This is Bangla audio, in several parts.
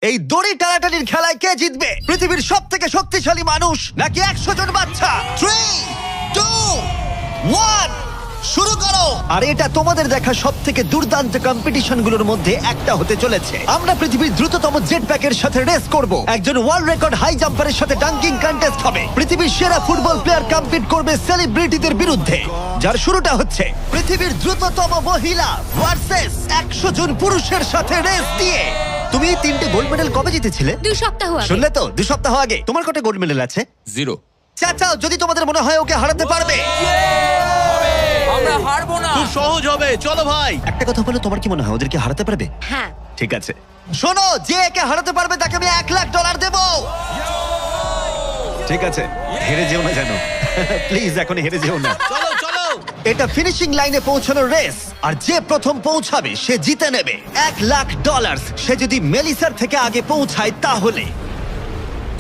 এই দড়ি টানাটানির খেলায় কে জিতবে? পৃথিবীর সব থেকে শক্তিশালী মানুষ নাকি 100 জন বাচ্চা? 3, 2, 1 শুরু করো। আর এটা তোমাদের দেখা সব থেকে দুর্দান্ত কম্পিটিশনগুলোর মধ্যে একটা হতে চলেছে। আমরা পৃথিবীর দ্রুততম জেট প্যাকের সাথে রেস করব, একজন ওয়ার্ল্ড রেকর্ড হাই জাম্পারের সাথে ডাঙ্কিং কন্টেস্ট হবে, পৃথিবীর সেরা ফুটবল প্লেয়ার কম্পিট করবে সেলিব্রিটিদের বিরুদ্ধে। যার শুরুটা হচ্ছে পৃথিবীর দ্রুততম মহিলা ভার্সেস 100 জন পুরুষের সাথে রেস দিয়ে। তুমি 3টে গোল্ড মেডেল কবে জিতেছিলে? 2 সপ্তাহ আগে। শুনলে তো, 2 সপ্তাহ আগে। তোমার কটা গোল্ড মেডেল আছে? 0। চাচাও, যদি তোমাদের মনে হয় ওকে হারাতে পারবে। আমরা হারবো না। খুব সহজ হবে, চলো ভাই। একটা কথা বলো, তোমার কি মনে হয় ওদেরকে হারাতে পারবে? হ্যাঁ। ঠিক আছে, শোনো, যে একে হারাতে পারবে তাকে আমি $1,00,000 দেব। ঠিক আছে, হেরে যেও না জানো। প্লিজ এখন হেরে যেও না। চলো চলো। এটা ফিনিশিং লাইনে পৌঁছানোর রেস, আর যে প্রথম পৌঁছাবে সে জিতে নেবে $1,00,000। সে যদি মেলিসার থেকে আগে পৌঁছায় তাহলে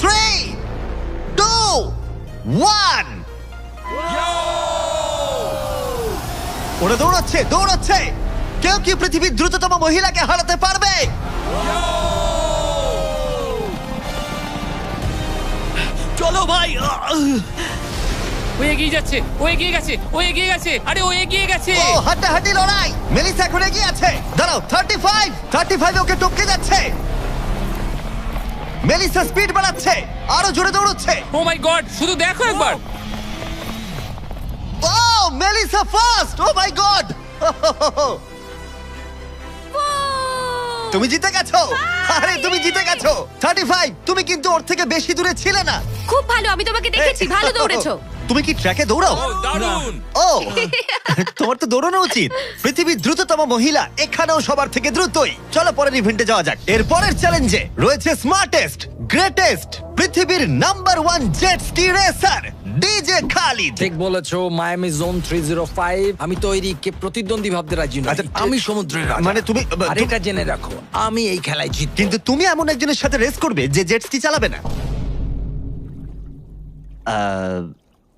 3, 2, 1 ওরা দৌড়চ্ছে দৌড়চ্ছে। কেউ কি পৃথিবীর দ্রুততম মহিলাকে হারাতে পারবে? চলো ভাই। ও এগিয়ে যাচ্ছে, ও এগিয়ে গেছে, ও এগিয়ে গেছে। আরে ও এগিয়ে গেছে। ও হাড্ডাহাড্ডি লড়াই। মেলিসা এখন এগিয়ে আছে। দাঁড়াও, 35 ওকে টপকে যাচ্ছে। মেলিসা স্পিড বাড়াচ্ছে, আরো জোরে দৌড়চ্ছে। ও মাই গড, শুধু দেখো একবার। Oh Melissa first. O my god, তুমি জিতে গেছো। আরে তুমি জিতে গেছো। 35, তুমি কিন্তু ওর থেকে বেশি দূরে ছিলে না। খুব ভালো, আমি তোমাকে দেখেছি, ভালো দৌড়েছো। তুমি কি ট্র্যাকে দৌড়াও? ও দারুণ। ও, তোমার তো দৌড়ানো উচিত। পৃথিবীর দ্রুততম মহিলা এখানেও সবার থেকে দ্রুতই। চলো পরের ইভেন্টে যাওয়া যাক। এর পরের চ্যালেঞ্জে রয়েছে স্মার্টেস্ট, গ্রেটেস্ট, পৃথিবীর number 1 jet ski racer DJ Khalid. ঠিক বলেছো, মায়ামি জোন 305। আমি তৈরি, কে প্রতিদ্বন্দ্বী ভাবতে রাজি নই। আচ্ছা, আমি সমুদ্রের রাজা। মানে তুমি আর এটা জেনে রাখো, আমি এই খেলায় জিতবো। কিন্তু তুমি এমন একজনের সাথে রেস করবে যে জেট স্কি চালাবে না।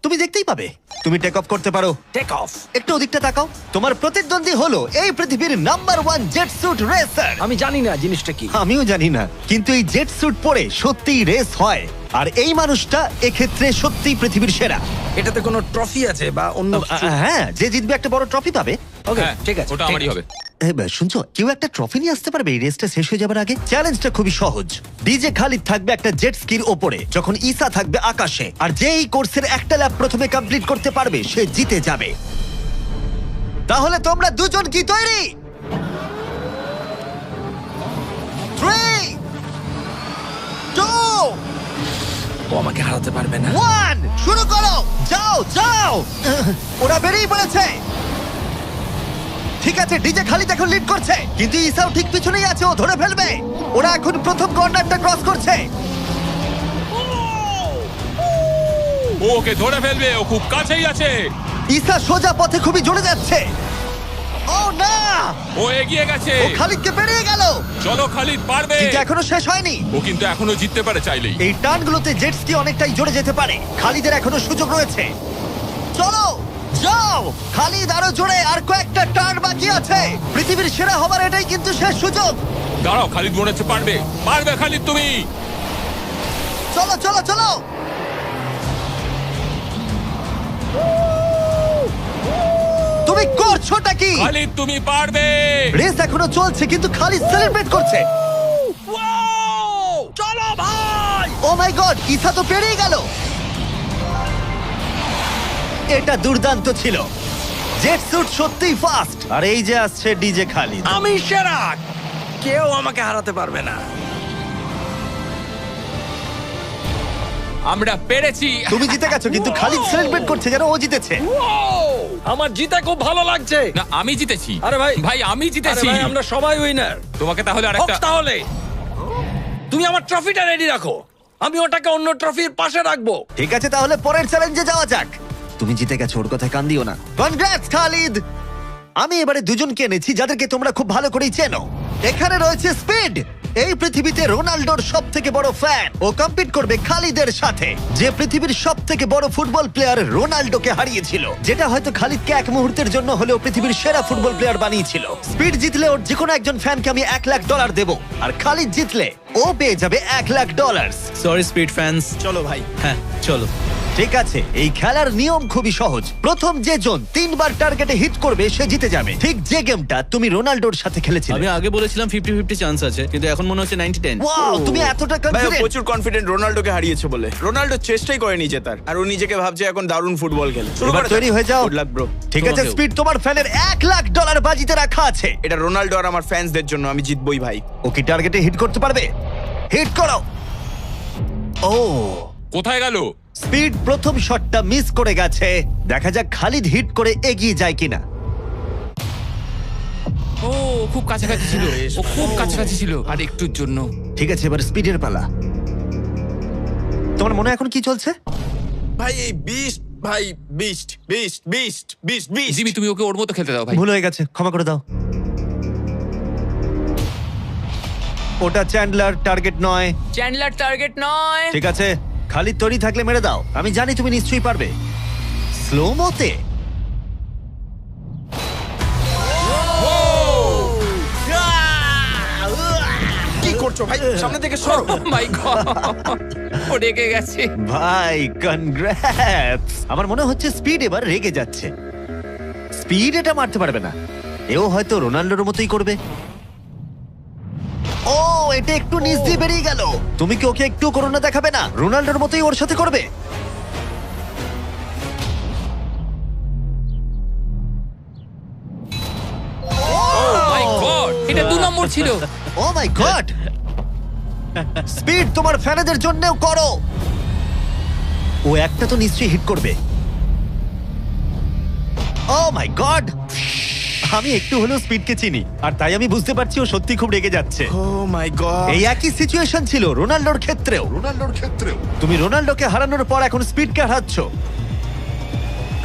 তুমি দেখতেই পাবে। তুমি টেক অফ করতে পারো। Take off. একটু ওদিকটা তাকাও। তোমার প্রতিদ্বন্দ্বী হলো এই পৃথিবীর নাম্বার 1 জেট স্যুট রেসার। আমি জানি না জিনিসটা কি। আমিও জানি না, কিন্তু এই জেট স্যুট পরে সত্যিই রেস হয়। আর এই মানুষটা এক্ষেত্রে সত্যিই পৃথিবীর সেরা। এটাতে কোনো ট্রফি আছে বা অন্য কিছু? হ্যাঁ, যে জিতবে একটা বড় ট্রফি পাবে। ওকে, হ্যাঁ, ঠিক আছে, ওটা ঠিক আমারই আছে। হবে। শুনছো, কেউ একটা ট্রফি নিয়ে আসতে পারবে এই রেসটা শেষ হয়ে যাবার আগে? চ্যালেঞ্জটা খুবই সহজ। ডিজে খালিদ থাকবে একটা জেট স্কির ওপরে, যখন ঈসা থাকবে আকাশে। আর যে এই কোর্সের একটা ল্যাব প্রথমে কমপ্লিট করতে পারবে সে জিতে যাবে। তাহলে তোমরা দুজন কি তৈরি? 3, 2, ও আমাকে হারাতে পারবে না। 1 শুরু করো। যাও যাও। ওরা বেরিয়ে পড়েছে। ঠিক আছে, ডিজে খালিদ এখন লিড করছে, কিন্তু ইসাও ঠিক পিছনেই আছে, ও ধরে ফেলবে। ওরা এখন প্রথম কর্নারটা ক্রস করছে। ও ওকে ধরে ফেলবে, ও খুব কাছেই আছে। ইসা সোজা পথে খুবই জোরে যাচ্ছে। ও না, ও এগিয়ে গেছে। ও খালিদকে পেরিয়ে গেল। চলো খালিদ, পারবে। কিন্তু এখনো শেষ হয়নি। ও কিন্তু এখনো জিততে পারে চাইলেই। এই টার্নগুলোতে জেট স্কি অনেকটাই জোরে যেতে পারে। খালিদের এখনো সুযোগ রয়েছে। চলো যাও খালিদ, আরো জোরে। আর কয়েকটা টার্ন বাকি আছে। পৃথিবীর সেরা হবার এটাই কিন্তু শেষ সুযোগ। দাঁড়াও, খালিদ মনে হচ্ছে পারবে। পারবে খালিদ তুমি। চলো চলো চলো। তুমি করছোটা কি? খালিদ তুমি পারবে। রেস এখনো চলছে, কিন্তু খালিদ সেলিব্রেট করছে। চলো ভাই। ও মাই গড, ইসা তো পেরিয়ে গেল। এটা দুর্দান্ত ছিল। জেট স্যুট সত্যিই ফাস্ট। আর এই যে আসছে ডিজে খালিদ। আমি সেরা, কেউ আমাকে হারাতে পারবে না। আমরা পেরেছি। তুমি জিতে গেছো, কিন্তু খালিদ সেলিব্রেট করছে যেন ও জিতেছে। আমার জিতে খুব ভালো লাগছে। না, আমি জিতেছি। আরে ভাই, ভাই আমি জিতেছি। আরে ভাই, আমরা সবাই উইনার। তোমাকে তাহলে আরেকটা। তাহলে তুমি আমার ট্রফিটা রেডি রাখো, আমি ওটাকে অন্য ট্রফির পাশে রাখবো। ঠিক আছে, তাহলে পরের চ্যালেঞ্জে যাওয়া যাক। তুমি জিতে গেছো, ওর কথায় কান দিও না। কনগ্রাটস খালিদ। আমি এবারে দুজনকে এনেছি যাদেরকে তোমরা খুব ভালো করেই চেনো। এখানে রয়েছে স্পিড, এই পৃথিবীতে রোনাল্ডোর সব থেকে বড় ফ্যান। ও কম্পিট করবে খালিদের সাথে, যে পৃথিবীর সব থেকে বড় ফুটবল প্লেয়ার রোনাল্ডোকে হারিয়েছিল, যেটা হয়তো খালিদকে এক মুহূর্তের জন্য হলেও পৃথিবীর সেরা ফুটবল প্লেয়ার বানিয়েছিল। স্পিড জিতলে ওর যে কোনো একজন ফ্যানকে আমি $1,00,000 দেবো, আর খালিদ জিতলে ও পেয়ে যাবে $1,00,000। Sorry speed fans. চলো ভাই। হ্যাঁ চলো। ঠিক আছে, এই খেলার নিয়ম খুবই সহজ। প্রথম যে জন 3 বার টার্গেটে হিট করবে সে জিতে যাবে, ঠিক যে গেমটা তুমি রোনাল্ডোর সাথে খেলেছিলে। আমি আগে বলেছিলাম 50-50 চান্স আছে, কিন্তু এখন মনে হচ্ছে 90-10। ওয়াও, তুমি এতটা ভাই ও কনফিডেন্ট। প্রচুর কনফিডেন্ট রোনাল্ডোকে হারিয়েছে বলে। রোনাল্ডো চেষ্টাই করেনি জেতার, আর ও নিজেকে ভাবছে এখন দারুণ ফুটবল খেলে। এবার তৈরি হয়ে যাও। Good luck bro. ঠিক আছে তোমাকেও। স্পিড, তোমার ফ্যানের $1,00,000 বাজিতে রাখা আছে। এটা রোনাল্ডো আর আমার ফ্যান্সদের জন্য, আমি জিতবই ভাই। ও কি টার্গেটে হিট করতে পারবে? হিট করো। ও, কোথায় গেল? স্পিড প্রথম শটটা মিস করে গেছে। দেখা যাক খালিদ হিট করে এগিয়ে যায় কিনা। ও খুব কাছাকাছি ছিল, ও খুব কাছাকাছি ছিল, আর একটুর জন্য। ঠিক আছে, এবার স্পিডের পালা। তোমার মনে এখন কি চলছে? ভাই এই বিস্ট, ভাই beast beast beast beast beast. Jimmy, তুমি ওকে ওর মতো খেলতে দাও ভাই। ভুল হয়ে গেছে, ক্ষমা করে দাও। ওটা চ্যান্ডলার, টার্গেট নয়। চ্যান্ডলার টার্গেট নয়। ঠিক আছে, খালিদ তৈরি থাকলে মেরে দাও। আমি জানি তুমি নিশ্চয়ই পারবে। স্লো মোতে। কি করছো ভাই? সামনে থেকে সরো। মাই গড, ও রেগে গেছে। ভাই কনগ্রাটস। আমার মনে হচ্ছে স্পিড এবার রেগে যাচ্ছে। স্পিড এটা মারতে পারবে না, এও হয়তো রোনাল্ডোর মতোই করবে। ও, এটা একটু নিচ দিয়ে বেরিয়ে গেল। তুমি কি ওকে একটু করোনা দেখাবে না? রোনাল্ডোর মতোই ওর সাথে করবে। মাই গড, এটা 2 নম্বর ছিল। ও মাই গড। স্পিড তোমার ফ্যানেদের জন্যও করো। ও একটা তো নিশ্চয়ই হিট করবে। ও মাই গড। আমি একটু হলেও স্পিডকে চিনি, আর তাই আমি বুঝতে পারছি ও সত্যি খুব রেগে যাচ্ছে। ও মাই গড। এই একই সিচুয়েশন ছিল রোনাল্ডোর ক্ষেত্রেও। তুমি রোনাল্ডোকে হারানোর পর এখন স্পিডকে হারাচ্ছ।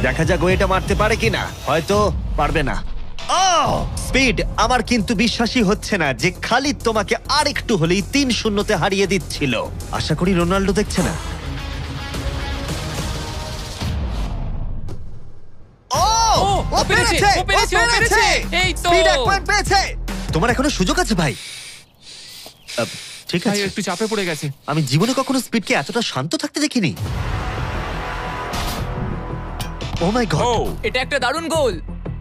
দেখা যাক ও এটা মারতে পারে কিনা। হয়তো পারবে না। স্পিড, আমার কিন্তু বিশ্বাসই হচ্ছে না যে খালিদ তোমাকে আর একটু হলেই 3-0 হারিয়ে দিচ্ছিল। আশা করি রোনাল্ডো দেখছে না। ও পেরেছে, পেরেছে, ও পেরেছে, ও পেরেছে। এই তো। স্পিড 1 পয়েন্ট পেয়েছে। তোমার এখনো সুযোগ আছে ভাই। ঠিক ভাই আছে, একটু চাপে পড়ে গেছে। আমি জীবনে কখনো স্পিডকে এতটা শান্ত থাকতে দেখিনি। ও মাই গড, এটা একটা দারুণ গোল।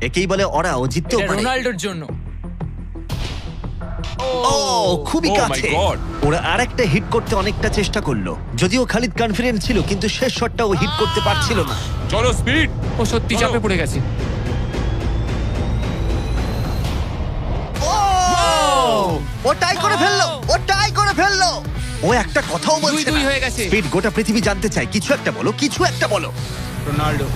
একেই বলে ওরা ও জিততেও এটা পারে। রোনাল্ডোর জন্য। ও খুবই Oh my কাছে। God! ওরা আরেকটা হিট করতে অনেকটা চেষ্টা করলো, যদিও খালিদ কনফিডেন্ট ছিল, কিন্তু শেষ শটটা ও হিট করতে পারছিল না। চলো স্পিড, ও সত্যি চাপে পড়ে গেছে। ও টাই করে ফেললো, ও টাই করে ফেললো। ও একটা কথাও বলছে 2-2 না। হয়ে গেছে। স্পিড, গোটা পৃথিবী জানতে চায়, কিছু একটা বলো, কিছু একটা বলো। রোনাল্ডো।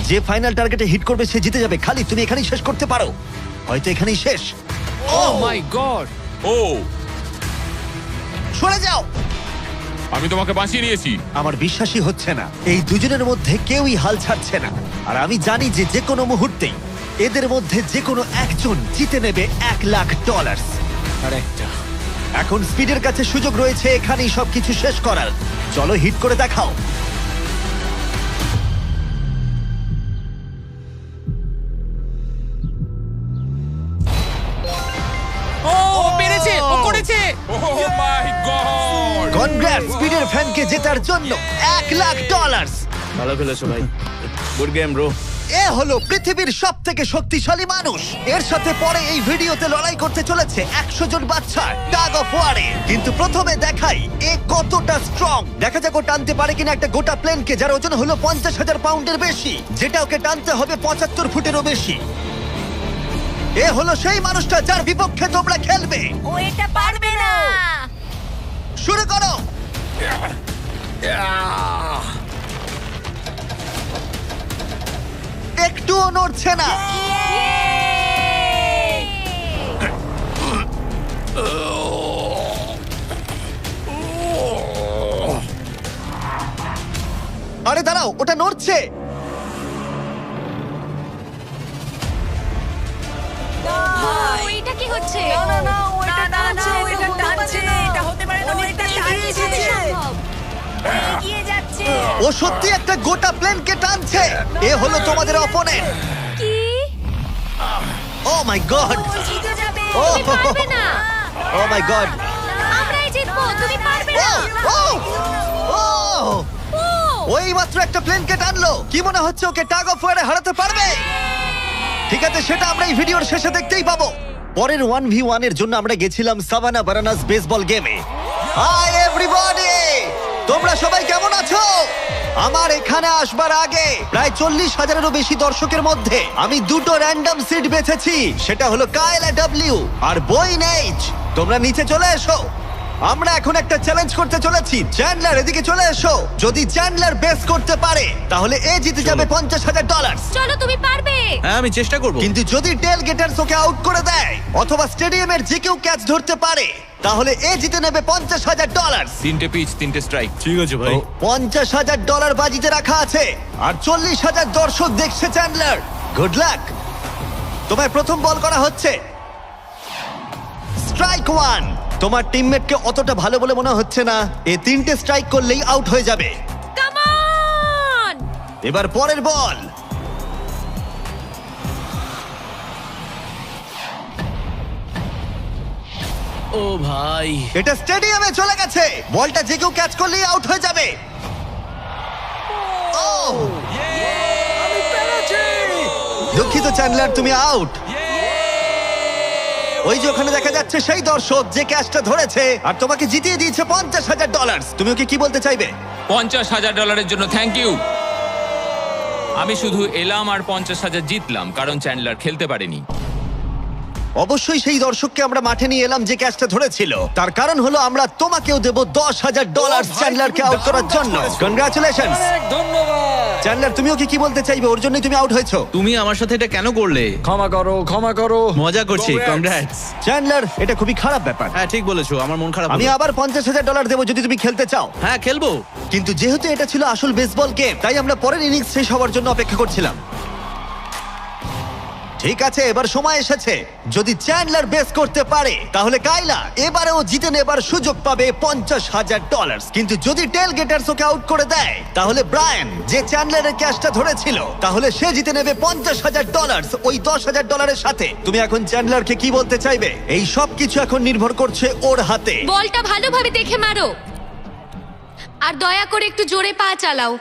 যে ফাইনাল টার্গেটে হিট করবে সে জিতে যাবে। খালিদ, তুমি এখানেই শেষ করতে পারো, হয়তো এখানেই শেষ। ও মাই গড, ও সরে যাও। আমি তোমাকে বাঁচিয়ে নিয়েছি। আমার বিশ্বাসই হচ্ছে না, এই দুজনের মধ্যে কেউই হাল ছাড়ছে না। আর আমি জানি যে যে কোনো মুহূর্তেই এদের মধ্যে যে কোনো একজন জিতে নেবে $1,00,000। আর একটা। এখন স্পিডের কাছে সুযোগ রয়েছে এখানেই সবকিছু শেষ করার। চলো হিট করে দেখাও। ও পেরেছে, ও করেছে। ও মাই গড! কনগ্রাটস স্পিডের ফ্যানকে জেতার জন্য $1,00,000। ভালো খেলেছো ভাই। Good game bro. এ হলো পৃথিবীর সব থেকে শক্তিশালী মানুষ। এর সাথে পরে এই ভিডিওতে লড়াই করতে চলেছে 100 জন বাচ্চা টাগ অফ ওয়ারে। কিন্তু প্রথমে দেখাই এ কতটা স্ট্রং। দেখা যাক ও টানতে পারে কিনা একটা গোটা প্লেনকে, যার ওজন হলো 50,000 পাউন্ডের বেশি, যেটা ওকে টানতে হবে 75 ফুটেরও বেশি। এ হলো সেই মানুষটা যার বিপক্ষে তোমরা খেলবে। ও এটা পারবে না। শুরু করো। একটুও নড়ছে না। আরে দাঁড়াও, ওটা নড়ছে। ও, এটা কি হচ্ছে? না না না ও সত্যি একটা গোটা প্লেনকে টানছে। এ হলো তোমাদের অপোনেন্ট। কি ও মাই গড, ও জিতে যাবে ও। তুমি পারবে না ও মাই গড, আমরাই জিতবো তুমি পারবে না ও ও ও ওই মাত্র একটা প্লেনকে টানলো। কি মনে হচ্ছে ওকে টাগ অফ ওয়ারে হারাতে পারবে? ঠিক আছে, সেটা আমরা এই ভিডিওর শেষে দেখতেই পাবো। পরের 1v1 এর জন্য আমরা গেছিলাম সাভানা বারানাস বেসবল গেমে। হাই এভরিবডি, তোমরা সবাই কেমন আছো? আমার এখানে আসবার আগে প্রায় 40,000-এরও বেশি দর্শকের মধ্যে আমি দুটো র্যান্ডম সিট বেছেছি। সেটা হলো কায়লা ডব্লিউ আর বয়েন এইচ। তোমরা নিচে চলে এসো। আমরা এখন একটা চ্যালেঞ্জ করতে চলেছি। চ্যান্ডলার, এদিকে চলে এসো। যদি চ্যান্ডলার বেস করতে পারে তাহলে এ জিতে যাবে $50,000। চলো তুমি পারবে হ্যাঁ আমি চেষ্টা করব। কিন্তু যদি টেল গেটার্স ওকে আউট করে দেয় অথবা স্টেডিয়ামের যে কেউ ক্যাচ ধরতে পারে তাহলে এ জিতে নেবে $50,000। 3টে পিচ 3টে স্ট্রাইক। ঠিক আছে ভাই। $50,000 বাজিতে রাখা আছে আর 40,000 দর্শক দেখছে চ্যান্ডলার। Good luck. তোমায় প্রথম বল করা হচ্ছে। স্ট্রাইক 1। তোমার টিমমেটকে অতটা ভালো বলে মনে হচ্ছে না। এ 3টে স্ট্রাইক করলেই আউট হয়ে যাবে। কাম অন এবার পরের বল। ও ভাই, এটা স্টেডিয়ামে চলে গেছে। বলটা যে কেউ ক্যাচ করলেই আউট হয়ে যাবে। ও দুঃখিত চ্যান্ডলার, তুমি আউট। ওই যে ওখানে দেখা যাচ্ছে সেই দর্শক যে ক্যাচটা ধরেছে আর তোমাকে জিতিয়ে দিয়েছে $50,000। তুমি ওকে কি বলতে চাইবে? $50,000 জন্য থ্যাংক ইউ। আমি শুধু এলাম আর 50,000 জিতলাম কারণ চ্যান্ডলার খেলতে পারেনি। অবশ্যই সেই দর্শককে আমরা মাঠে নিয়ে এলাম যে ক্যাচটা ধরেছিল। তার কারণ হলো আমরা তোমাকেও দেব $10,000 চ্যান্ডলারকে আউট করার জন্য। Congratulations Chandler. তুমি ওকে কি বলতে চাইবে? ওর জন্যই তুমি আউট হয়েছো। তুমি আমার সাথে এটা কেন করলে? ক্ষমা করো, ক্ষমা করো। মজা করছি। কংগ্রাটস। চ্যান্ডলার, এটা খুবই খারাপ ব্যাপার। হ্যাঁ ঠিক বলেছো, আমার মন খারাপ আমি হলো। আবার $50,000 দেবো যদি তুমি খেলতে চাও। হ্যাঁ খেলবো। কিন্তু যেহেতু এটা ছিল আসল বেসবল গেম তাই আমরা পরের ইনিংস শেষ হওয়ার জন্য অপেক্ষা করছিলাম। ঠিক আছে, এবার সময় এসেছে। যদি চ্যান্ডলার বেস করতে পারে তাহলে কাইলা এবারেও জিতে নেবার সুযোগ পাবে $50,000। কিন্তু যদি টেল গেটার্স ওকে আউট করে দেয় তাহলে ব্রায়ান, যে চ্যান্ডলারের ক্যাচটা ধরেছিল, তাহলে সে জিতে নেবে $50,000 ওই $10,000-এর সাথে। তুমি এখন চ্যান্ডলারকে কি বলতে চাইবে? এই সব কিছু এখন নির্ভর করছে ওর হাতে। বলটা ভালোভাবে দেখে মারো আর দয়া করে একটু জোরে পা চালাও।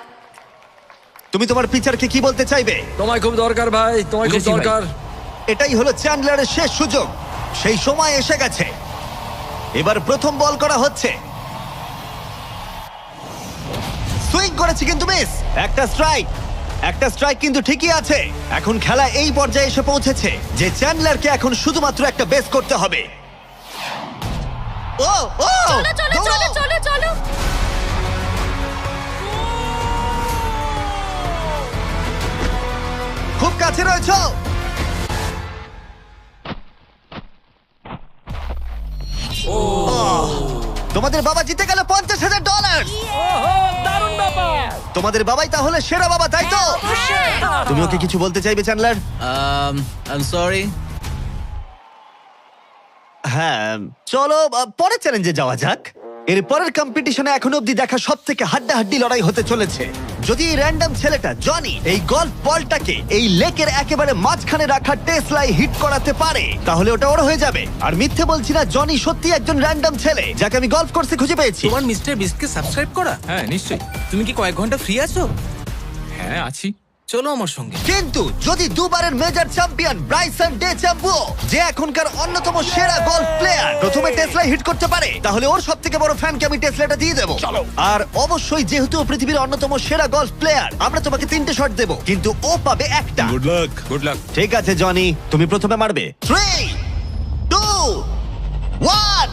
তুমি তোমার পিচারকে কি বলতে চাইবে? তোমায় খুব দরকার ভাই, তোমায় খুব বুঝেছি ভাই। দরকার। এটাই হলো চ্যান্ডলারের শেষ সুযোগ। সেই সময় এসে গেছে। এবার প্রথম বল করা হচ্ছে। সুইং করেছে কিন্তু মিস। একটা স্ট্রাইক। একটা স্ট্রাইক কিন্তু ঠিকই আছে। এখন খেলা এই পর্যায়ে এসে পৌঁছেছে যে চ্যান্ডলারকে এখন শুধুমাত্র একটা বেস করতে হবে। ও ও চলো চলো চলো চলো চলো খুব কাছে রয়েছে। তোমাদের বাবা জিতে গেল $50,000। দারুণ ব্যাপার। তোমাদের বাবাই তাহলে সেরা বাবা, তাই তো? তুমি ওকে কিছু বলতে চাইবে চ্যান্ডলার? I am sorry. হ্যাঁ, চলো পরের চ্যালেঞ্জে যাওয়া যাক। এর পরের কম্পিটিশনে এখনো অব্দি দেখা সবথেকে হাড্ডাহাড্ডি লড়াই হতে চলেছে। যদি এই র্যান্ডম ছেলেটা জনি এই গলফ বলটাকে এই লেকের একেবারে মাঝখানে রাখা টেসলায় হিট করাতে পারে তাহলে ওটা ওর হয়ে যাবে। আর মিথ্যে বলছি না, জনি সত্যি একজন র্যান্ডম ছেলে যাকে আমি গলফ কোর্সে খুঁজে পেয়েছি। তোমার মিস্টার বিস্টকে সাবস্ক্রাইব করা? হ্যাঁ নিশ্চয়ই। তুমি কি কয়েক ঘন্টা ফ্রি আছো? হ্যাঁ আছি। চলো আমার সঙ্গে। কিন্তু যদি দুবারের মেজর চ্যাম্পিয়ন ব্রাইসন ডে চ্যাম্পিয়ন, যে এখনকার অন্যতম সেরা গলফ প্লেয়ার, প্রথমে টেসলা হিট করতে পারে তাহলে ওর সবথেকে বড় ফ্যানকে আমি টেসলাটা দিয়ে দেবো। আর অবশ্যই যেহেতু ও পৃথিবীর অন্যতম সেরা গলফ প্লেয়ার, আমরা তোমাকে 3টে শট দেবো কিন্তু ও পাবে একটা। Good luck. Good luck. ঠিক আছে জনি, তুমি প্রথমে মারবে। 3, 2, 1।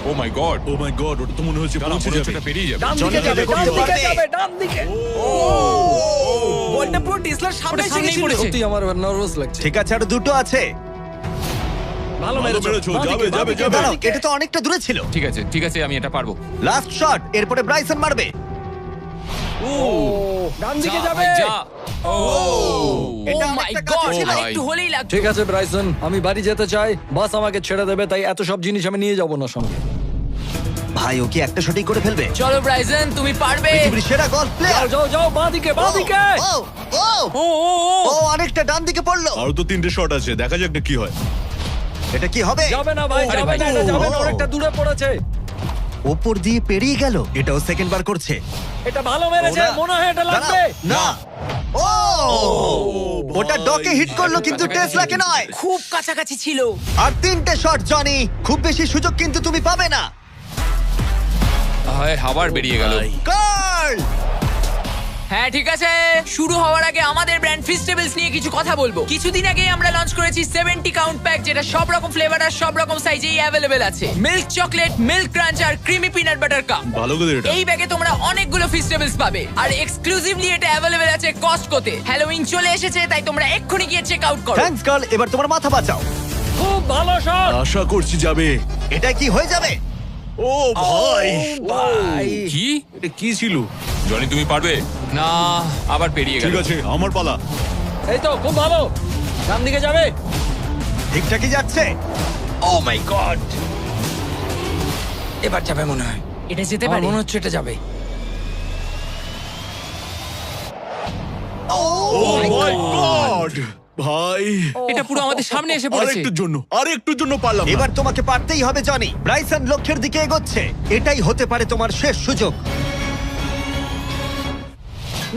ও my God. O my god, ওটা তো মনে হচ্ছে পৌঁছে যাবে। পেরিয়ে যাবে। ডান জনি দিকে যাবে, করতে ডান দিকে পারবে। যাবে, ডান দিকে। বলটা পুরো টেসলার সামনে ওটা এসে সামনেই গেছিল। পড়েছে। সত্যি আমার নার্ভাস লাগছে। ঠিক আছে, আরো দুটো আছে। ভালো মেরেছো, যাবে যাবে দাঁড়াও, এটা তো অনেকটা দূরে ছিল। ঠিক আছে ঠিক আছে, আমি এটা পারবো। লাস্ট শট, এরপরে ব্রাইসন মারবে। ডান দিকে যা যাবে। ভাই, যা। ও এটা মাই অনেকটা গড। কাছে ছিল। একটু হলেই লাগতো। ঠিক আছে ব্রাইসন, আমি বাড়ি যেতে চাই। বাস আমাকে ছেড়ে দেবে, তাই এত সব জিনিস আমি নিয়ে যাব না সঙ্গে। ভাই ও কি একটা শটই করে ফেলবে? চলো ব্রাইসন, তুমি পারবে। পৃথিবীর সেরা গলফ প্লেয়ার। যাও যাও বাঁদিকে বাঁদিকে। ও ও ও ও ও ও অনেকটা ডান দিকে পড়লো। আরো তো 3টে শট আছে, দেখা যাক না কি হয়। এটা কি হবে? যাবে না ভাই, আরে যাবে ভাই। না, এটা যাবে না, ও। অনেকটা দূরে পড়েছে। ওপর দিয়ে পেরিয়ে গেল। এটাও সেকেন্ড বার করছে। এটা ভালো মেরেছে, ও না। মনে হয় এটা লাগবে। দাঁড়াও, না ও ওটা ডকে হিট করলো কিন্তু টেসলাকে নয়। খুব কাছাকাছি ছিল। আর 3টে শট জনি, খুব বেশি সুযোগ কিন্তু তুমি পাবে না। হয় আবার বেরিয়ে গেল। কার্ল হ্যাঁ ঠিক আছে, শুরু হওয়ার আগে আমাদের ব্র্যান্ড ফিস্টেবলস নিয়ে কিছু কথা বলবো। কিছুদিন আগেই আমরা লঞ্চ করেছি 70 কাউন্ট প্যাক, যেটা সব রকম ফ্লেভার আর সব রকম সাইজেই অ্যাভেলেবেল আছে। মিল্ক চকলেট, মিল্ক ক্রাঞ্চ আর ক্রিমি পিনাট বাটার কাপ। ভালো করে এটা। এই ব্যাগে তোমরা অনেকগুলো ফিস্টেবলস পাবে আর এক্সক্লুসিভলি এটা অ্যাভেলেবেল আছে কস্টকোতে। হ্যালোউইন চলে এসেছে, তাই তোমরা এক্ষুনি গিয়ে চেক আউট করো। থ্যাঙ্কস কার্ল, এবার তোমার মাথা বাঁচাও। খুব ভালো শট। আশা করছি যাবে। এটা কি হয়ে যাবে? ও ভাই, ভাই কি? এটা কি ছিল? জনি তুমি পারবে না, আবার পেরিয়ে গেল। ঠিক আছে, আমার পালা। এই তো খুব ভালো, ডান দিকে যাবে। ঠিকঠাকই যাচ্ছে। ও মাই গড, এবার যাবে মনে হয়। এটা যেতে আমার পারে। মনে হচ্ছে এটা যাবে। ও মাই গড ভাই, এটা পুরো আমাদের সামনে এসে পড়েছে। আরেকটুর জন্য পারলাম না। এবার তোমাকে পারতেই হবে জনি। ব্রাইসন লক্ষ্যের দিকে এগোচ্ছে। এটাই হতে পারে তোমার শেষ সুযোগ।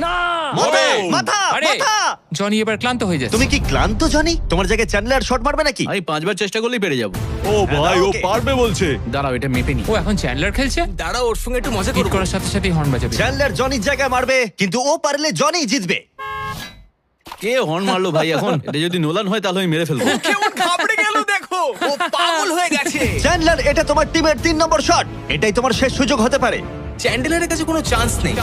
না, মাথা, হবে। মাথা, আরে, মাথা। জনি এবার ক্লান্ত হয়ে যাচ্ছে। তুমি কি ক্লান্ত জনি? তোমার জায়গায় চ্যান্ডলার শট মারবে নাকি? আমি 5বার চেষ্টা করলেই পেরে যাব। ও ভাই, ও ওকে। পারবে বলছে। দাঁড়াও, এটা মেপে নি। ও এখন চ্যান্ডলার খেলছে। দাঁড়া, ওর সঙ্গে একটু মজা হিট করবো। করার সাথে সাথে হর্ন বাজাবে। চ্যান্ডলার জনির জায়গায় মারবে, কিন্তু ও পারলে জনি জিতবে। কে হর্ন মারলো ভাই এখন? এটা যদি নোলান হয় তাহলে আমি মেরে ফেলবো। কেমন ঘাবড়ে গেল দেখো, ও পাগল হয়ে গেছে। চ্যান্ডলার, এটা তোমার টিমের 3 নম্বর শট। এটাই তোমার শেষ সুযোগ হতে পারে। চ্যান্ডেলারের কাছে কোনো চান্স নেই।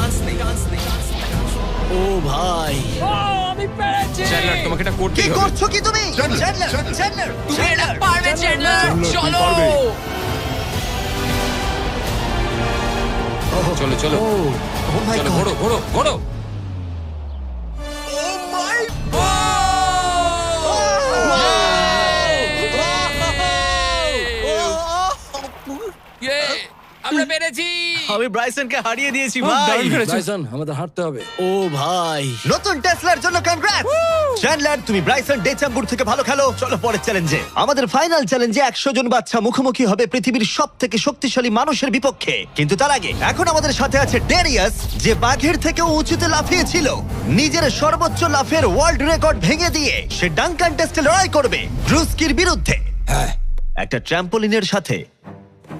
ও ভাই, ও, আমি পেরেছি। চ্যান্ডলার তোমাকে এটা কি করতেই হবে। করছো কি তুমি? চ্যান্ডলার, চ্যান্ডলার, তুমি এটা পারবে চ্যান্ডলার, চলো। চলো চলো ও মাই চলো, গড। ঘোড়ো ঘোড়ো ঘোড়ো। ইয়ে, আমরা পেরেছি। আমি ব্রাইসনকে হারিয়ে দিয়েছি দারুণ ভাই। খেলেছো। ব্রাইসন, আমাদের হাঁটতে হবে। ও ভাই, নতুন টেসলার জন্য কনগ্রাটস। চ্যান্ডলার, তুমি ব্রাইসন ডেচাম্বুর থেকে ভালো খেলো। চলো পরের চ্যালেঞ্জে। আমাদের ফাইনাল চ্যালেঞ্জে 100 জন বাচ্চা মুখোমুখি হবে পৃথিবীর সবথেকে শক্তিশালী মানুষের বিপক্ষে। কিন্তু তার আগে এখন আমাদের সাথে আছে ডেরিয়াস, যে বাঘের থেকেও উঁচুতে লাফিয়েছিল। নিজের সর্বোচ্চ লাফের ওয়ার্ল্ড রেকর্ড ভেঙে দিয়ে সে ডাঙ্কান টেস্টে লড়াই করবে ড্রুস্কির বিরুদ্ধে। হ্যাঁ, একটা ট্র্যাম্পোলিনের সাথে।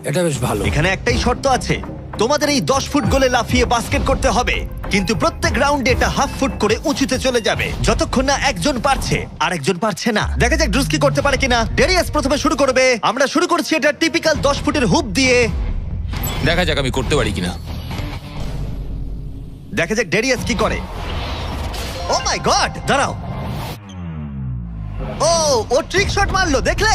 এটা বেশ ভালো। এখানে একটাই শর্ত আছে, তোমাদের এই 10 ফুট গোলে লাফিয়ে বাস্কেট করতে হবে, কিন্তু প্রত্যেক রাউন্ডে এটা হাফ ফুট করে উঁচুতে চলে যাবে, যতক্ষণ না একজন পারছে আর একজন পারছে না। দেখা যাক ড্রুস্কি করতে পারে কিনা। ডেরিয়াস প্রথমে শুরু করবে। আমরা শুরু করছি এটা টিপিক্যাল 10 ফুটের হুপ দিয়ে। দেখা যাক আমি করতে পারি কিনা। দেখা যাক ডেরিয়াস কি করে। ও মাই গড, দাঁড়াও। ও ট্রিক শট মারলো, দেখলে?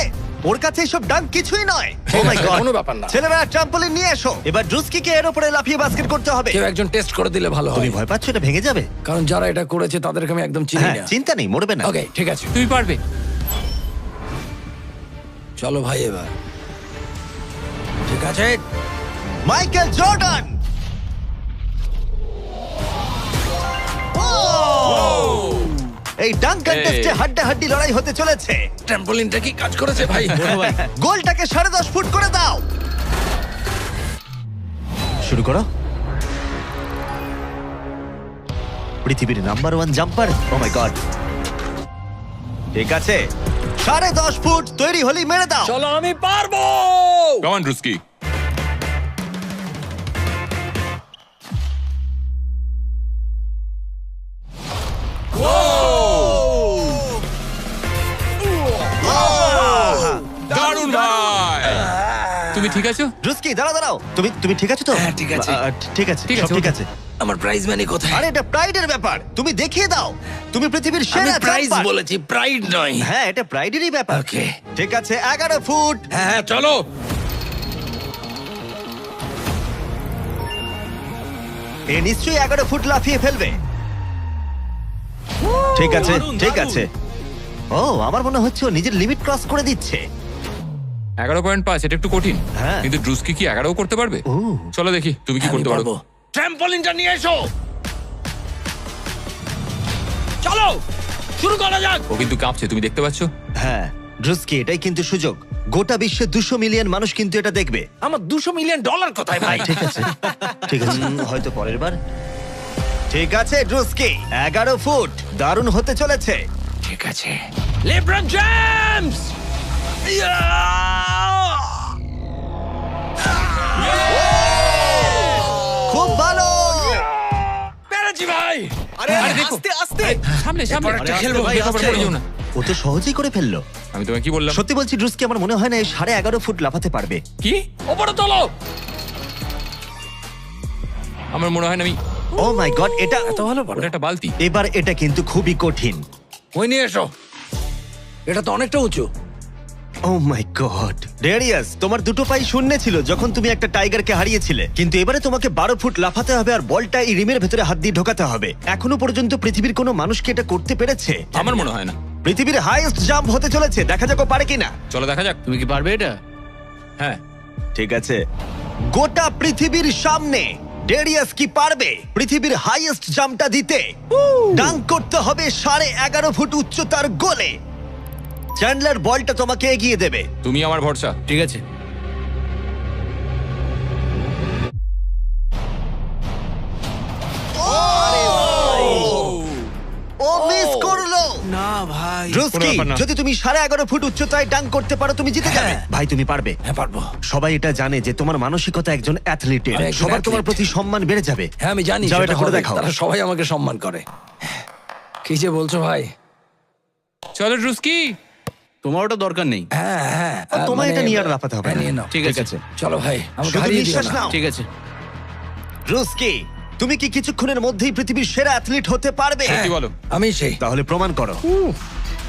ওর কাছে এসব ডাঙ্ক কিছুই নয়। ও মাই গড, কোনো ব্যাপার না। ছেলেরা ট্রাম্পলিন নিয়ে এসো। এবার ড্রুস্কিকে এর উপরে লাফিয়ে বাস্কেট করতে হবে। কেউ একজন টেস্ট করে দিলে ভালো তুমি হয়, ভয় পাচ্ছ এটা ভেঙে যাবে? কারণ যারা এটা করেছে তাদেরকে আমি একদম চিনি হ্যাঁ, না। চিন্তা নেই, মরবে না। ওকে, ঠিক আছে, তুমি পারবে। চলো ভাই এবার। ঠিক আছে, মাইকেল জর্ডান। এই ডাঙ্ক কন্টেস্টে হাড্ডাহাড্ডি লড়াই হতে চলেছে। ট্র্যাম্পোলিনটা কি কাজ করেছে ভাই? গোলটাকে 10.5 ফুট করে দাও। শুরু করো। পৃথিবীর number 1 jumper. O my god, ঠিক আছে, 10.5 ফুট তৈরি হলি মেরে দাও। চলো, আমি পারবো। Come on Druski. দারুণ ভাই। তুমি ঠিক আছো? ড্রুস্কি, দাঁড়াও দাঁড়াও, তুমি ঠিক আছো তো? হ্যাঁ, ঠিক আছে। ঠিক আছে, ঠিক সব আছে, ঠিক ওকে। আছে। আমার প্রাইজ মানি কোথায়? আরে এটা প্রাইডের ব্যাপার, তুমি দেখিয়ে দাও। তুমি পৃথিবীর আমি সেরা প্রাইজ জাম্পার। বলেছি, প্রাইড নয়। হ্যাঁ, এটা প্রাইডেরই ব্যাপার। ওকে। ঠিক আছে, 11 ফুট। হ্যাঁ হ্যাঁ, চলো। এ নিশ্চয়ই 11 ফুট লাফিয়ে ফেলবে। ঠিক আছে, দারুণ, ঠিক দারুণ। আছে। ও, আমার মনে হচ্ছে ও নিজের লিমিট ক্রস করে দিচ্ছে। 11.5, এটা একটু কঠিন। হ্যাঁ। কিন্তু ড্রুস্কি কি 11 করতে পারবে? চলো দেখি তুমি কি করতে পারো। ট্র্যাম্পলিনটা নিয়ে এসো। চলো শুরু করা যাক। ও কিন্তু কাঁপছে, তুমি দেখতে পাচ্ছ? হ্যাঁ ড্রুস্কি, এটাই কিন্তু সুযোগ। গোটা বিশ্বে 200 মিলিয়ন মানুষ কিন্তু এটা দেখবে। আমার $200 মিলিয়ন কোথায় ভাই? ঠিক আছে ঠিক আছে, হয়তো পরের বার। ঠিক আছে ড্রুস্কি, 11 ফুট, দারুণ হতে চলেছে। ঠিক আছে, লেব্রন জেমস। খুব ভালো। পেরেছি ভাই। আরে আস্তে আস্তে, সামনে সামনে। এরপর একটা খেলবো, ভাই, আস্তে। পড়ে যেও না। ও তো সহজেই করে ফেললো। আমি তোমায় কি বললাম? সত্যি বলছি ড্রুস্কি, আমার মনে হয় না এই 11.5 ফুট লাফাতে পারবে। কি? ওপরে তোলো। আমার মনে হয় না আমি। ও মাই গড, এটা এত ভালো পারো। ওটা একটা বালতি। এবার এটা কিন্তু খুবই কঠিন। ওই নিয়ে এসো। এটা তো অনেকটা উঁচু। ও মাই গড ডেরিয়াস, তোমার দুটো পাই শূন্য ছিল যখন তুমি একটা টাইগারকে হারিয়েছিলে, কিন্তু এবারে তোমাকে 12 ফুট লাফাতে হবে আর বলটা এই রিমের ভেতরে হাত দিয়ে ঢোকাতে হবে। এখনো পর্যন্ত পৃথিবীর কোনো মানুষকে এটা করতে পেরেছে? আমার মনে হয় না। পৃথিবীর হাইয়েস্ট জাম্প হতে চলেছে, দেখা যাক ও পারে কিনা। চলো দেখা যাক। তুমি কি পারবে এটা? হ্যাঁ, ঠিক আছে, গোটা পৃথিবীর সামনে ডেরিয়াস কি পারবে পৃথিবীর হাইয়েস্ট জাম্পটা দিতে? ডাঙ্ক করতে হবে 11.5 ফুট উচ্চতার গোলে। চ্যান্ডলার বলটা তোমাকে এগিয়ে দেবে। তুমি আমার ভরসা। ঠিক আছে। ও মিস করলো। না ভাই। ড্রুস্কি, কোনো ব্যাপার না। যদি তুমি 11.5 ফুট উচ্চতায় ডাঙ্ক করতে পারো তুমি জিতে যাবে। ভাই তুমি পারবে। হ্যাঁ পারবো। সবাই এটা জানে যে তোমার মানসিকতা একজন অ্যাথলিটের। আমি একজন সবার তোমার athlete। প্রতি সম্মান বেড়ে যাবে। হ্যাঁ আমি জানি। যাও সেটা এটা করে হবে। দেখাও। তারা সবাই আমাকে সম্মান করে। কি যে বলছো ভাই? চলো ড্রুস্কি। তোমার ওটা দরকার নেই। হ্যাঁ হ্যাঁ, তোমার মানে- এটা নিয়ে আর লাফাতে হবে হ্যাঁ, না। নিয়ে নাও। ঠিক আছে। চলো ভাই, আমাকে শুধু হারিয়ে দিও নিঃশ্বাস না। নাও। ঠিক আছে। ড্রুস্কি, তুমি কি কিছুক্ষণের মধ্যেই পৃথিবীর সেরা অ্যাথলিট হতে পারবে? কি বলো? আমি সেই। তাহলে প্রমাণ করো।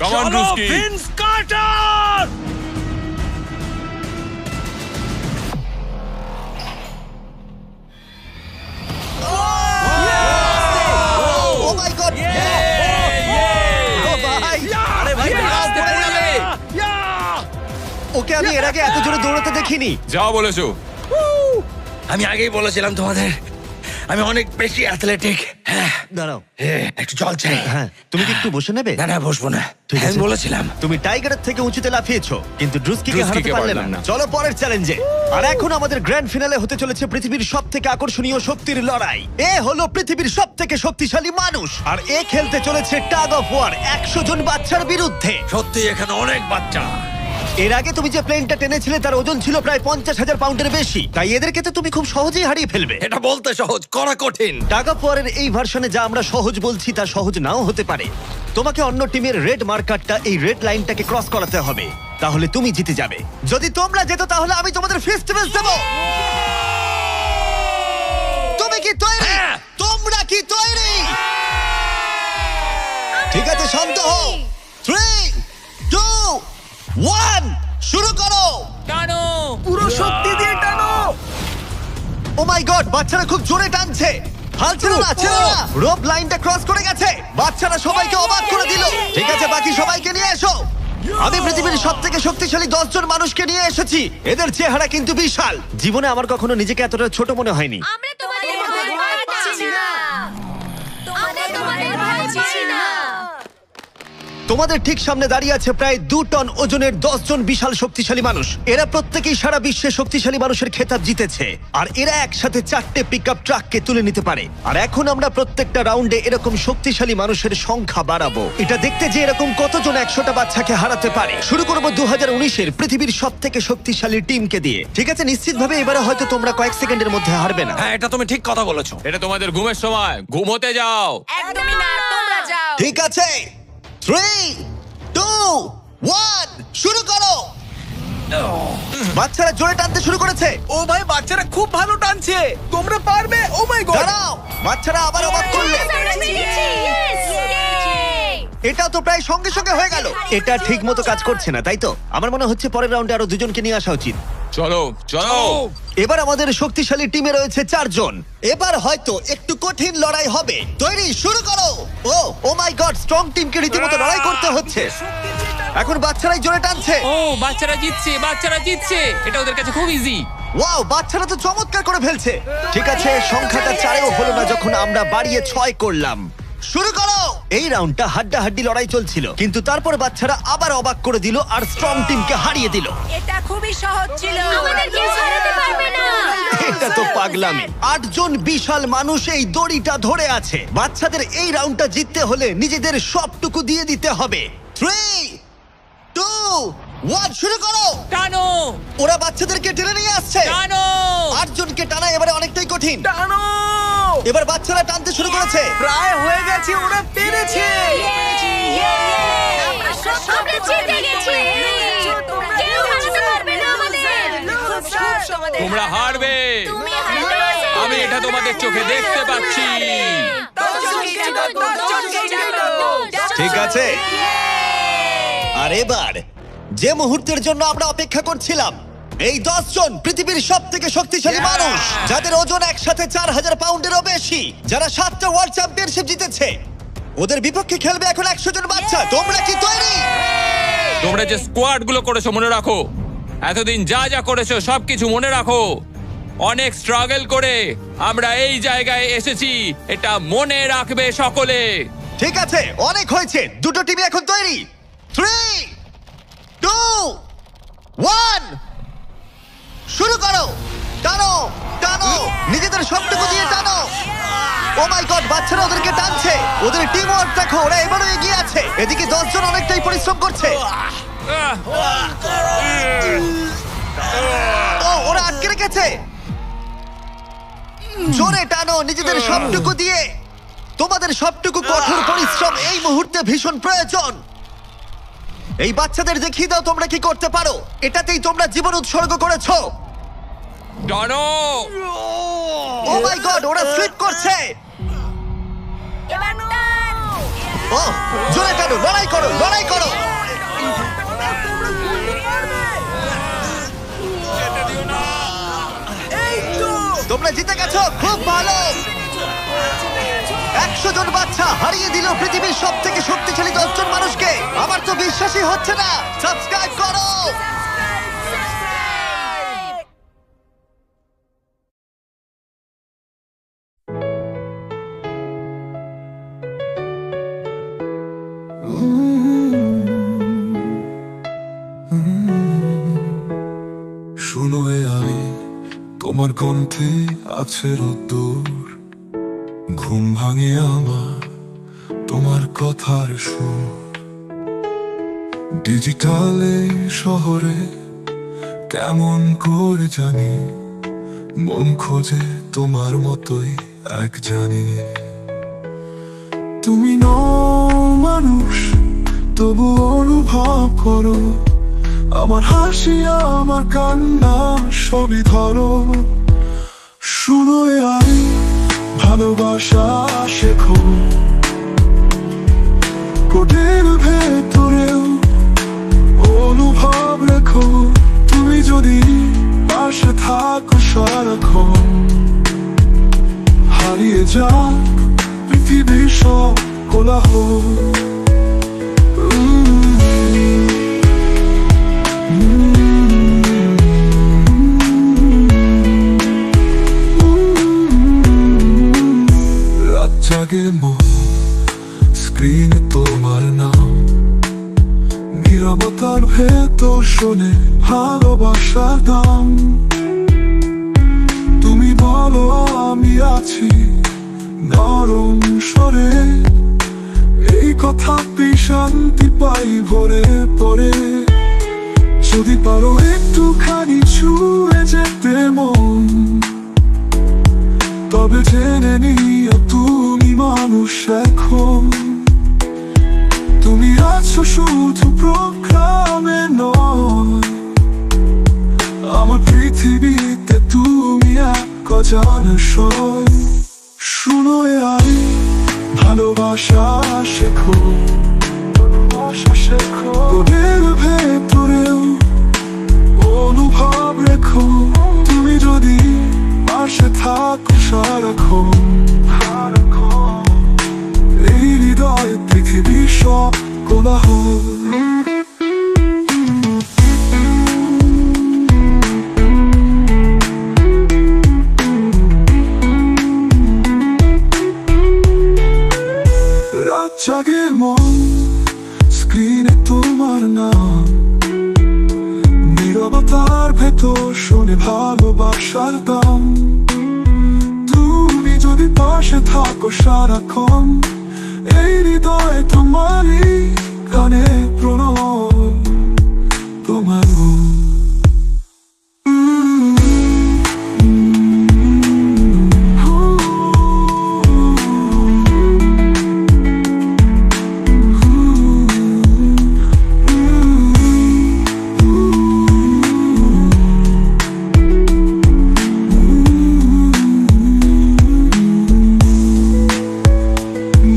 কাম অন চলো, Druski. Vince Carter! Oh my God! ও ভাই! আরে ভাই, আস্তে পড়ে যাবে। ওকে আমি এর আগে এত জোরে দৌড়াতে দেখিনি। যাও বলেছো। আমি আগেই বলেছিলাম তোমাদের, আমি অনেক বেশি অ্যাথলেটিক। হ্যাঁ, দাঁড়াও। একটু জল চাই। হ্যাঁ, তুমি কি একটু বসে নেবে? না না, বসবো না। ঠিক আছে। আমি বলেছিলাম। তুমি টাইগারের থেকে উঁচুতে লাফিয়েছো, কিন্তু ড্রুস্কিকে হারাতে ড্রুস্কিকে পারলে পারলাম না। না। চলো পরের চ্যালেঞ্জে। আর এখন আমাদের গ্র্যান্ড ফিনালে হতে চলেছে পৃথিবীর সবথেকে আকর্ষণীয় শক্তির লড়াই। এ হলো পৃথিবীর সবথেকে শক্তিশালী মানুষ, আর এ খেলতে চলেছে টাগ অফ ওয়ার 100 জন বাচ্চার বিরুদ্ধে। সত্যি এখানে অনেক বাচ্চা। এর আগে তুমি যে প্লেনটা টেনেছিলে তার ওজন ছিল প্রায় 50,000 পাউন্ডের বেশি, তাই এদেরকে তো তুমি খুব সহজেই হারিয়ে ফেলবে। এটা বলতে সহজ, করা কঠিন। টাগ অফ ওয়ারের এই ভার্সনে যা আমরা সহজ বলছি তা সহজ নাও হতে পারে। তোমাকে অন্য টিমের রেড মার্কারটা এই রেড লাইনটাকে ক্রস করাতে হবে, তাহলে তুমি জিতে যাবে। যদি তোমরা যেত তাহলে আমি তোমাদের ফেস্টিভ্যাল দেব। তুমি কি তৈরি? তোমরা কি তৈরি? ঠিক আছে, শান্ত হও। 3, 2, 1 শুরু করো। টানো। পুরো শক্তি দিয়ে টানো। ও মাই গড, বাচ্চারা খুব জোরে টানছে। হাল ছেড়ো না, ছেড়ো না। রোপ লাইনটা ক্রস করে গেছে। বাচ্চারা সবাইকে অবাক করে দিল। ঠিক আছে, বাকি সবাইকে নিয়ে এসো। আমি পৃথিবীর সবথেকে শক্তিশালী 10 জন মানুষকে নিয়ে এসেছি। এদের চেহারা কিন্তু বিশাল। জীবনে আমার কখনো নিজেকে এতটা ছোট মনে হয়নি। আমরা তোমাদের ভয় পাচ্ছি না। আমরা তোমাদের ভয় পাচ্ছি না। তোমাদের ঠিক সামনে দাঁড়িয়ে আছে প্রায় 2 টন ওজনের 10 জন বিশাল শক্তিশালী মানুষ। এরা প্রত্যেকেই সারা বিশ্বে শক্তিশালী মানুষের খেতাব জিতেছে, আর এরা একসাথে 4টে পিকআপ ট্রাককে তুলে নিতে পারে। আর এখন আমরা প্রত্যেকটা রাউন্ডে এরকম শক্তিশালী মানুষের সংখ্যা বাড়াবো, এটা দেখতে যে এরকম কতজন 100টা বাচ্চাকে হারাতে পারে। শুরু করব 2019-এর পৃথিবীর সবথেকে শক্তিশালী টিমকে দিয়ে। ঠিক আছে, নিশ্চিতভাবে এবারে হয়তো তোমরা কয়েক সেকেন্ডের মধ্যে হারবে না। হ্যাঁ, এটা তুমি ঠিক কথা বলেছো। এটা তোমাদের ঘুমের সময়, ঘুমোতে যাও। একদমই না, তোমরা যাও। ঠিক আছে, 3, 2, 1 শুরু করো। বাচ্চারা জোরে টানতে শুরু করেছে। ও ভাই, বাচ্চারা খুব ভালো টানছে। তোমরা পারবে। ও মাই গড। দাঁড়াও, বাচ্চারা আবার অবাক করলো। আমরা জিতেছি। Yes! এটা তো প্রায় সঙ্গে সঙ্গে হয়ে গেল। এটা ঠিক মতো কাজ করছে না, তাই তো? আমার মনে হচ্ছে পরের রাউন্ডে আরো 2 জনকে নিয়ে আসা উচিত। চলো চলো। এবার আমাদের শক্তিশালী টিমে রয়েছে 4 জন। এবার হয়তো একটু কঠিন লড়াই হবে। তৈরি, শুরু করো। ও মাই গড, স্ট্রং টিমকে রীতিমতো লড়াই করতে হচ্ছে। শক্তি যেটা এখন বাচ্চারাই জোরে টানছে। ও বাচ্চারা জিতছে এটা ওদের কাছে খুব ইজি। ওয়াও, বাচ্চারা তো চমৎকার করে ফেলছে। ঠিক আছে, সংখ্যাটা 4-এও হলো না যখন আমরা বাড়িয়ে 6 করলাম। শুরু করো। এই রাউন্ডটা হাড্ডাহাড্ডি লড়াই চলছিল, কিন্তু তারপর বাচ্চারা আবার অবাক করে দিল আর স্ট্রং টিমকে হারিয়ে দিল। এটা খুবই সহজ ছিল। আমাদের কেউ হারাতে পারবে না। এটা তো পাগলামি। 8 জন বিশাল মানুষ এই দড়িটা ধরে আছে। বাচ্চাদের এই রাউন্ডটা জিততে হলে নিজেদের সবটুকু দিয়ে দিতে হবে। 3, 2, 1 শুরু করো। টানো ওরা বাচ্চাদেরকে টেনে নিয়ে আসছে। টানো 8 জনকে টানা এবারে অনেকটাই কঠিন। টানো! এবার বাচ্চারা টানতে শুরু করেছে। প্রায় হয়ে গেছে, ওরা পেরেছে। আমরা সব জিতে গেছি। কেউ হারাতে পারবে না আমাদের। তোমরা হারবে। তুমি হারবে। আমি এটা তোমাদের চোখে দেখতে পাচ্ছি। ঠিক আছে, আর এবার যে মুহূর্তের জন্য আমরা অপেক্ষা করছিলাম, এই 10 জন পৃথিবীর সব থেকে শক্তিশালী মানুষ, যাদের ওজন একসাথে 4000 পাউন্ডেরও বেশি, যারা 7টা ওয়ার্ল্ড চ্যাম্পিয়নশিপ জিতেছে, ওদের বিপক্ষে খেলবে এখন 100 জন বাচ্চা। তোমরা কি তৈরি? তোমরা যে স্কোয়াড গুলো করেছো মনে রাখো, এতদিন যা যা করেছো সবকিছু মনে রাখো। অনেক স্ট্রাগল করে আমরা এই জায়গায় এসেছি, এটা মনে রাখবে সকলে। ঠিক আছে, অনেক হয়েছে। দুটো টিমই এখন তৈরি। 3, 2, 1 শুরু করো। টানো টানো, নিজেদের সবটুকু দিয়ে টানো। ও মাই গড, বাচ্চারা ওদেরকে টানছে। ওদের টিম ওয়ার্ক দেখো, ওরা এবারও এগিয়ে আছে। এদিকে 10 জন অনেকটাই পরিশ্রম করছে। ও, ওরা আটকে রেখেছে। জোরে টানো নিজেদের সবটুকু দিয়ে। তোমাদের সবটুকু কঠোর পরিশ্রম এই মুহূর্তে ভীষণ প্রয়োজন। এই বাচ্চাদের দেখিয়ে দাও তোমরা কি করতে পারো। এটাতেই তোমরা জীবন উৎসর্গ করেছো। টানো ও মাই গড, ওরা স্লিপ করছে। এবার টান। ও, জোরে টানো, লড়াই করো, লড়াই করো। তোমরা জিতে গেছো, খুব ভালো। 100 জন বাচ্চা হারিয়ে দিল পৃথিবীর সব থেকে শক্তিশালী 10 জন মানুষকে। আমার তো বিশ্বাসই হচ্ছে না। সাবস্ক্রাইব করো। শুনো এ আমি, তোমার কণ্ঠে আছে রোদ্দুর। ঘুম ভাঙে আমার তোমার কথার সুর। ডিজিটালে শহরে কেমন করে জানি, মন খোঁজে তোমার মতোই এক জানি। তুমি নও মানুষ, তবু অনুভব করো আমার হাসি, আমার কান্না সবই ধরো। শুনো এ আমি, ভালোবাসা শেখো কোটের ভেতরেও অনুভব রেখো। তুমি যদি পাশে থাকো সারাক্ষণ, হারিয়ে যাক পৃথিবীর সব কোলাহল। জাগে মন, স্ক্রিনে তোমার নাম, নীরবতার ভেতর শোনে ভালোবাসার দাম। তুমি বলো আমি আছি নরম স্বরে, এই কথা শান্তি পাই ভরে পড়ে। যদি পারো একটুখানি ছুঁয়ে যেতে মন, তবে জেনে নিও তুমি মানুষ এখন। তুমি আছো শুধু প্রোগ্রামে নয়, আমার পৃথিবীতে তুমি এক অজানা সয়। শুনো এ আমি, ভালোবাসা শেখো, ভালোবাসা শেখো ওদের ভেতরেও অনুভব রেখো। তুমি যদি পাশে থাকো সারাক্ষণ, এই হৃদয় পৃথিবীর সব কোলাহল। জাগে মন স্ক্রিনে তোমার নাম, নীরবতার ভেতর শোনে ভালোবাসার দাম। তুমি যদি পাশে থাকো সারাক্ষণ, এই হৃদয়ে তোমারই গানে প্রণয় তোমার গুণ।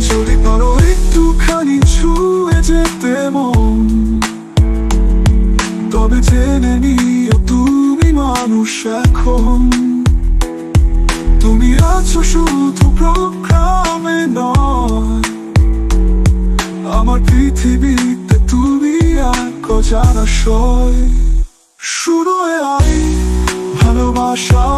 যদি পারো একটুখানি ছুঁয়ে যেতে মন, তবে জেনে নিও তুমি মানুষ এখন। তুমি আছো শুধু প্রোগ্রামে নয়, আমার পৃথিবীতে তুমি এক অজানা সয়। শুরু আই ভালোবাসা